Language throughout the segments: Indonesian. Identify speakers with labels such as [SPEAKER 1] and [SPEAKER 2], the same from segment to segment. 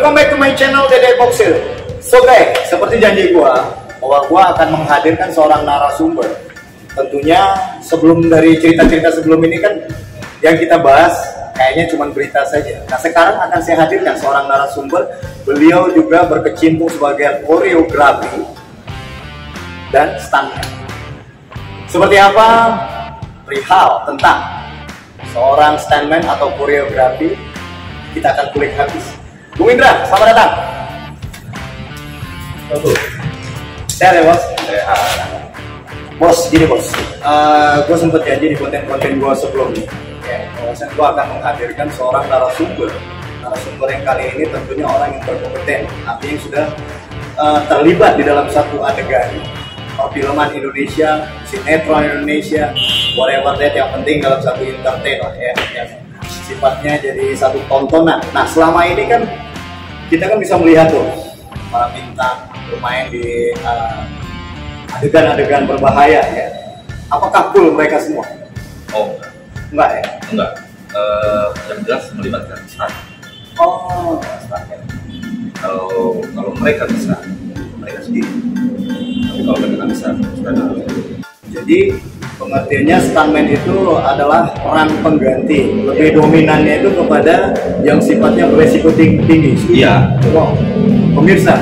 [SPEAKER 1] Welcome back to my channel Dede Boxer. So guys, seperti janji gua bahwa gua akan menghadirkan seorang narasumber. Tentunya sebelum dari cerita-cerita sebelum ini kan yang kita bahas kayaknya cuma berita saja. Nah sekarang akan saya hadirkan seorang narasumber. Beliau juga berkecimpung sebagai koreografi dan stuntman. Seperti apa perihal tentang seorang stuntman atau koreografi, kita akan kulik habis. Bung Indra, selamat datang. Sehat ya bos? Bos, gini bos, gue sempet janji di konten-konten gue sebelumnya bahwasannya gue akan menghadirkan seorang narasumber yang kali ini tentunya orang yang berkompeten, artinya yang sudah terlibat di dalam satu adegan perfilman Indonesia, sinetron Indonesia, whatever that, yang penting dalam satu entertain lah ya, yang sifatnya jadi satu tontonan. Nah selama ini kan kita kan bisa melihat tuh para bintang bermain di adegan-adegan berbahaya ya. Apakah cool mereka semua?
[SPEAKER 2] Oh
[SPEAKER 1] enggak ya?
[SPEAKER 2] enggak, yang jelas melibatkan stunt.
[SPEAKER 1] Oh stunt ya.
[SPEAKER 2] Kalau mereka bisa, mereka sendiri. Tapi kalau mereka nggak bisa, stunt harus.
[SPEAKER 1] Jadi pengertiannya stuntman itu adalah peran pengganti, lebih dominannya itu kepada yang sifatnya beresiko tinggi.
[SPEAKER 2] Iya.
[SPEAKER 1] Wow. Pemirsa,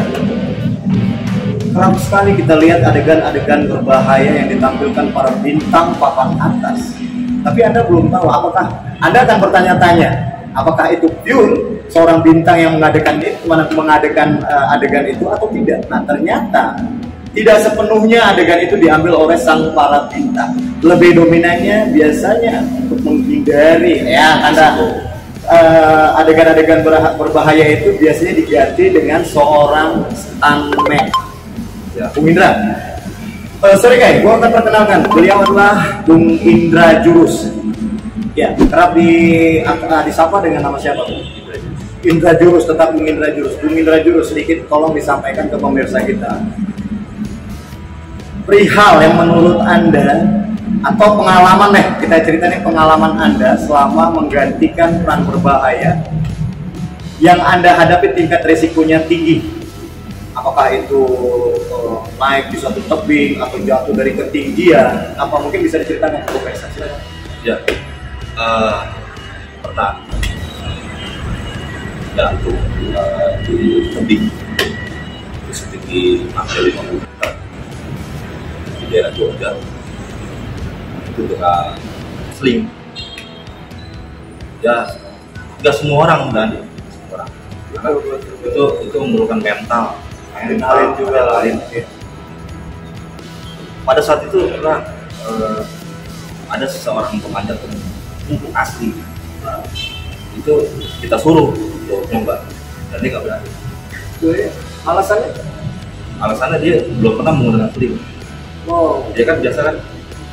[SPEAKER 1] kerap sekali kita lihat adegan-adegan berbahaya yang ditampilkan para bintang papan atas. Tapi Anda belum tahu apakah Anda akan bertanya-tanya, apakah itu pure seorang bintang yang mengadakan adegan itu atau tidak? Nah ternyata tidak sepenuhnya adegan itu diambil oleh sang para bintang. Lebih dominannya biasanya untuk menghindari ya Anda adegan-adegan berbahaya itu biasanya diganti dengan seorang stuntman. Ya, Bung Indra. Sorry guys, gua akan perkenalkan. Beliau adalah Bung Indra Jurus. Ya, kerap disapa dengan nama siapa, Bung? Indra Jurus, tetap Bung Indra Jurus. Bung Indra Jurus, sedikit tolong disampaikan ke pemirsa kita perihal yang menurut Anda atau pengalaman kita ceritain pengalaman Anda selama menggantikan peran berbahaya yang Anda hadapi tingkat resikonya tinggi. Apakah itu naik di suatu tebing atau jatuh dari ketinggian? Apa mungkin bisa diceritakan ke pemirsa?
[SPEAKER 2] Ya, pernah jatuh di tebing setinggi hampir 50 meter di daerah Jogja. Itu dengan sling. Ya, nggak semua orang berani. Karena itu memerlukan mental juga lain. Pada saat itu ada seseorang pemanjat untuk asli. Itu kita suruh untuk nyoba dan dia nggak berani. Alasannya dia belum pernah menggunakan sling.
[SPEAKER 1] Wow.
[SPEAKER 2] Dia kan biasa kan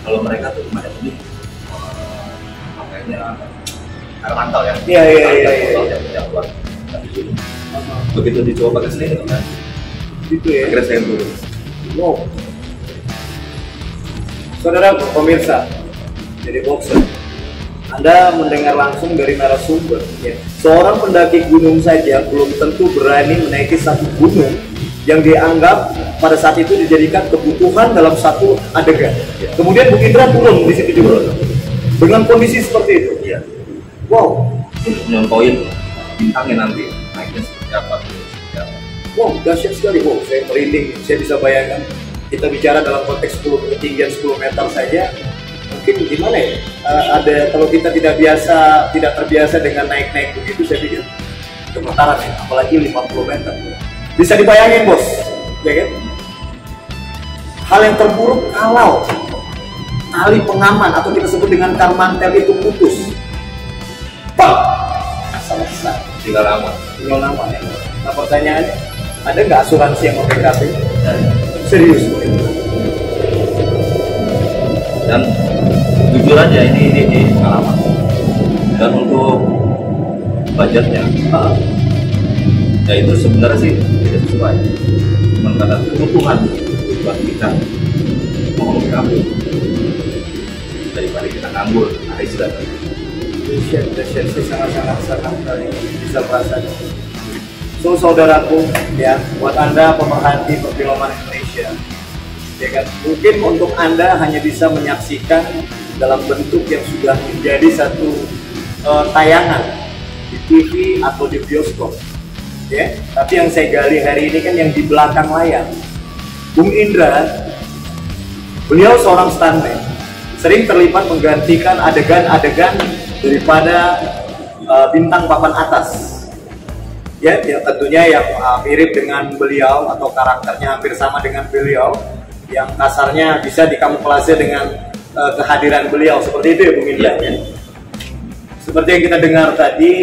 [SPEAKER 2] kalau mereka tuh pemanjat ini makanya air mantau ya. Iya. Begitu dicoba pakai sling kan
[SPEAKER 1] Gitu ya.
[SPEAKER 2] akhirnya saya turun.
[SPEAKER 1] Wow. Saudara pemirsa, jadi boxer, Anda mendengar langsung dari narasumber ya. Seorang pendaki gunung saja belum tentu berani menaiki satu gunung yang dianggap pada saat itu dijadikan kebutuhan dalam satu adegan. Ya. Kemudian Bung Indra turun di situ juga dengan kondisi seperti itu.
[SPEAKER 2] Iya.
[SPEAKER 1] Wow.
[SPEAKER 2] Untuk nyontoin bintangnya nanti naiknya seperti apa.
[SPEAKER 1] Wow, dahsyat sekali. Wow, saya merinding. Saya bisa bayangkan kita bicara dalam konteks ketinggian 10 meter saja. Mungkin gimana ya? Ada kalau kita tidak terbiasa dengan naik-naik begitu, saya pikir gemetaran ya, apalagi 50 meter. Bisa dibayangin bos, ya kan? Hal yang terburuk kalau tali pengaman atau kita sebut dengan karmantel itu putus. Pak, selesai.
[SPEAKER 2] Tinggal lama.
[SPEAKER 1] Ya. Nah pertanyaannya, ada nggak asuransi yang OPKP? Serius?
[SPEAKER 2] Dan jujur aja ini pengalaman. Dan untuk budgetnya, ya itu sebenarnya sih tidak sesuai. Cuma karena kebutuhan buat kita mau ngambul daripada kita nganggur, ada istilah.
[SPEAKER 1] Dahsyat sih, sangat bisa merasakan. So saudaraku, ya, buat Anda pemerhati perfilman Indonesia, ya kan, mungkin untuk Anda hanya bisa menyaksikan dalam bentuk yang sudah menjadi satu tayangan di TV atau di bioskop, ya. Tapi yang saya gali hari ini kan yang di belakang layar. Bung Indra, beliau seorang stuntman, sering terlibat menggantikan adegan-adegan daripada bintang papan atas. Ya, yang tentunya yang mirip dengan beliau atau karakternya hampir sama dengan beliau, yang kasarnya bisa dikamuflase dengan kehadiran beliau, seperti itu ya Bung Indra. Ya. Seperti yang kita dengar tadi,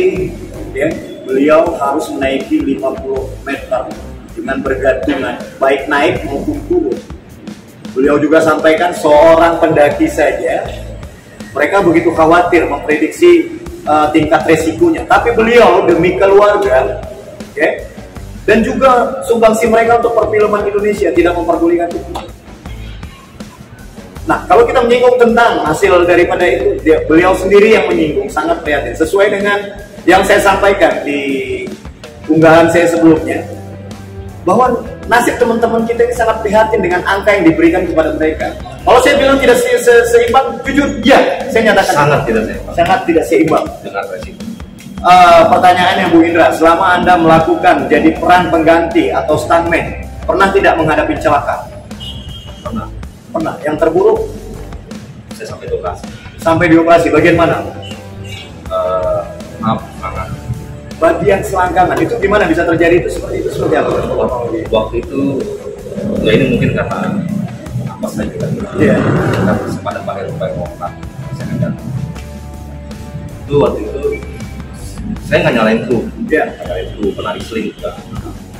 [SPEAKER 1] ya, beliau harus menaiki 50 meter dengan bergantungan, baik naik maupun turun. Beliau juga sampaikan seorang pendaki saja, mereka begitu khawatir memprediksi tingkat resikonya, tapi beliau demi keluarga, okay, dan juga sumbangsi mereka untuk perfilman Indonesia tidak memperdulikan itu. Nah, kalau kita menyinggung tentang hasil daripada itu, beliau sendiri yang menyinggung, sangat prihatin, sesuai dengan yang saya sampaikan di unggahan saya sebelumnya, bahwa nasib teman-teman kita ini sangat prihatin dengan angka yang diberikan kepada mereka. Kalau saya bilang tidak seimbang, jujur, ya, saya nyatakan sangat tidak seimbang
[SPEAKER 2] dengan resiko.
[SPEAKER 1] Pertanyaannya Bu Indra, selama Anda melakukan jadi peran pengganti atau stuntman, pernah tidak menghadapi celaka? Pernah. Yang terburuk?
[SPEAKER 2] Saya sampai dioperasi.
[SPEAKER 1] Sampai dioperasi, bagian mana?
[SPEAKER 2] Selangkangan.
[SPEAKER 1] Bagian selangkangan, itu gimana bisa terjadi itu seperti apa?
[SPEAKER 2] Waktu itu, ya ini mungkin karena apa saya juga.
[SPEAKER 1] Iya.
[SPEAKER 2] Karena pada pada ngomong, saya kan. Itu waktu itu saya nggak nyalain kru, nyalain kru penari sling juga.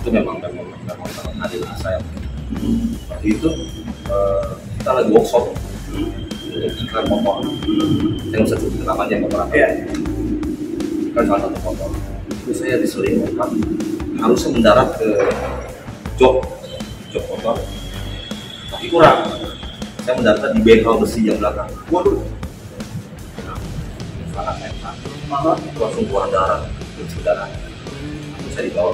[SPEAKER 2] Itu memang adil saya. Waktu itu kita lagi workshop untuk iklan motor. Saya nggak usah sebut namanya motor apa. Kan salah satu motor. Itu saya diseling motor, harusnya mendarat ke jok motor, tapi kurang. Saya mendarat di bengkel besi yang belakang.
[SPEAKER 1] Waduh.
[SPEAKER 2] Sangat enak. Itu langsung keluar darah, darah. Terus saya dibawa.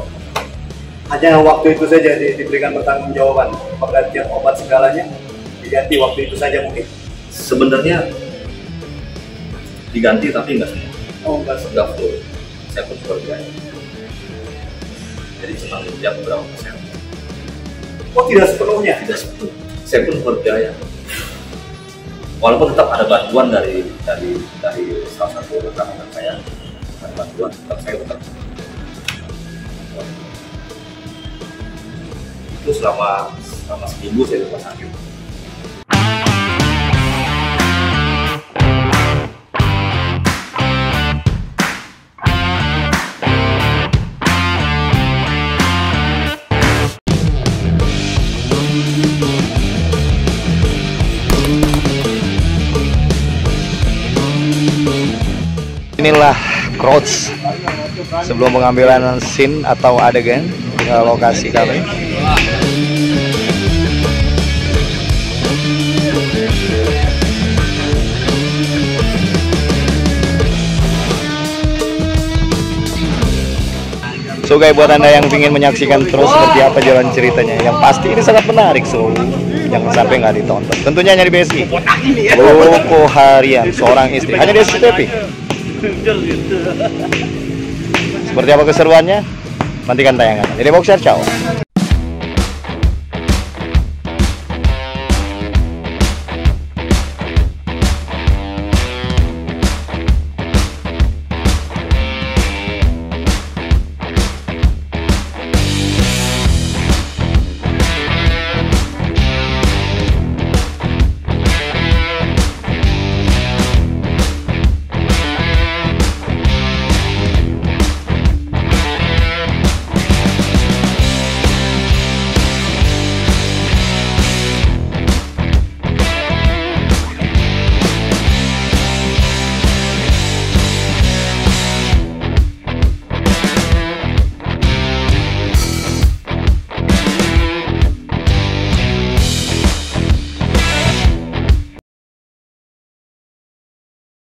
[SPEAKER 1] Hanya waktu itu saja diberikan pertanggungjawaban, penggantian obat segalanya diganti waktu itu saja mungkin.
[SPEAKER 2] Sebenarnya diganti tapi enggak semua.
[SPEAKER 1] Oh, enggak
[SPEAKER 2] full. Saya pun berbiaya. Jadi cuma menjawab beberapa persen.
[SPEAKER 1] Oh, tidak sepenuhnya?
[SPEAKER 2] Tidak sepenuhnya. Saya pun berbiaya. Walaupun tetap ada bantuan dari salah satu rekan-rekan saya, ada bantuan, tetap saya tetap. Itu selama seminggu saya di rumah sakit.
[SPEAKER 3] Inilah crouch sebelum pengambilan scene atau adegan di lokasi kami. So guys, buat Anda yang ingin menyaksikan terus seperti apa jalan ceritanya, yang pasti ini sangat menarik, so jangan sampai nggak ditonton. Tentunya hanya di BSI. Loko Harian, seorang istri, hanya di SCTV. Seperti apa keseruannya? Nantikan tayangan. Jadi Boxer, ciao.